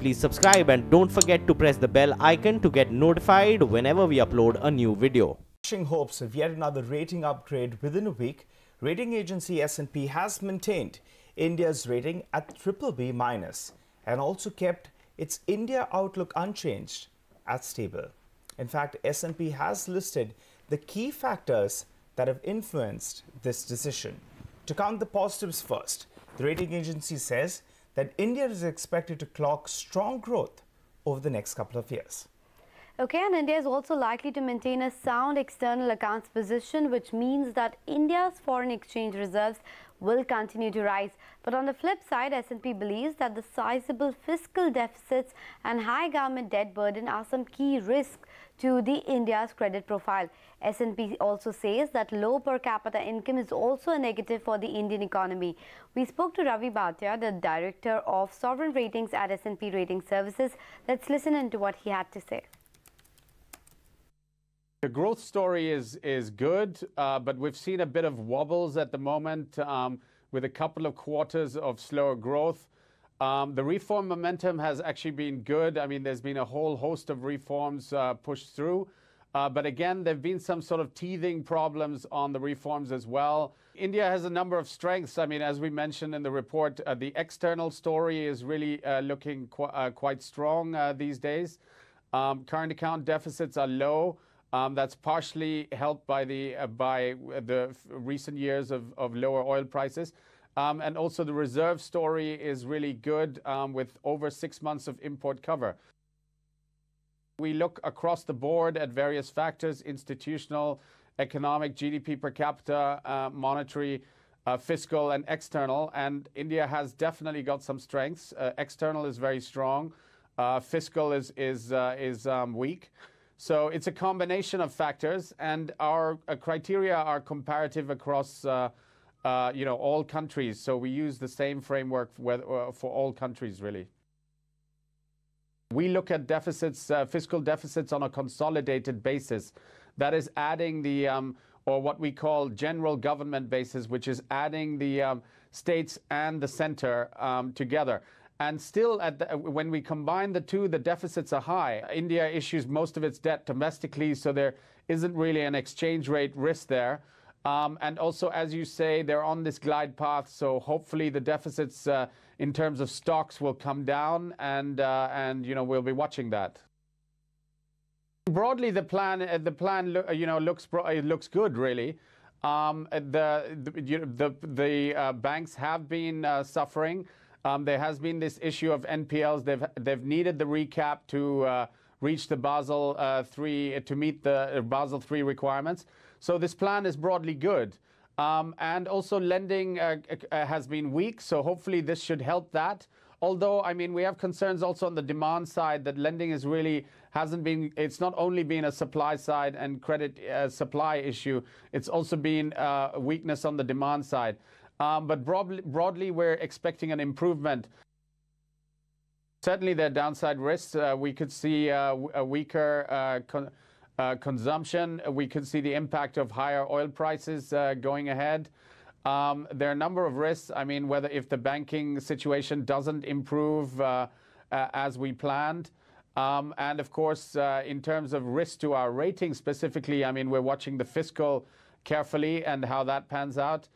please subscribe and don't forget to press the bell icon to get notified whenever we upload a new video. Crushing hopes of yet another rating upgrade within a week, rating agency S&P has maintained India's rating at BBB Minus and also kept its India outlook unchanged at stable. In fact, S&P has listed the key factors that have influenced this decision. To count the positives first, the rating agency says that India is expected to clock strong growth over the next couple of years. Okay, and India is also likely to maintain a sound external accounts position, which means that India's foreign exchange reserves will continue to rise. But on the flip side, S&P believes that the sizable fiscal deficits and high government debt burden are some key risks to the India's credit profile. S&P also says that low per capita income is also a negative for the Indian economy. We spoke to Ravi Bhatia, the director of sovereign ratings at S&P Rating Services. Let's listen into what he had to say. The growth story is good, but we've seen a bit of wobbles at the moment with a couple of quarters of slower growth. The reform momentum has actually been good. I mean, there's been a whole host of reforms pushed through. But again, there have been some sort of teething problems on the reforms as well. India has a number of strengths. I mean, as we mentioned in the report, the external story is really looking quite strong these days. Current account deficits are low. That's partially helped by the recent years of lower oil prices. And also the reserve story is really good with over 6 months of import cover. We look across the board at various factors: institutional, economic, GDP per capita, monetary, fiscal and external. And India has definitely got some strengths. External is very strong. Fiscal is weak. So it's a combination of factors, and our criteria are comparative across all countries. So we use the same framework for all countries, really. We look at deficits, fiscal deficits on a consolidated basis. That is adding the, or what we call general government basis, which is adding the states and the center together. And still, when we combine the two, the deficits are high. India issues most of its debt domestically, so there isn't really an exchange rate risk there. And also, as you say, they're on this glide path, so hopefully the deficits in terms of stocks will come down, and we'll be watching that. Broadly, the plan looks good, really. The banks have been suffering. There has been this issue of NPLs. They've needed the recap to reach the Basel III, to meet the Basel III requirements. So this plan is broadly good. And also lending has been weak, so hopefully this should help that. Although, I mean, we have concerns also on the demand side that lending is really it's not only been a supply side and credit supply issue, it's also been a weakness on the demand side. But broadly, we're expecting an improvement. Certainly, there are downside risks. We could see a weaker consumption. We could see the impact of higher oil prices going ahead. There are a number of risks. I mean, if the banking situation doesn't improve as we planned. And of course, in terms of risk to our rating specifically, I mean, we're watching the fiscal carefully and how that pans out.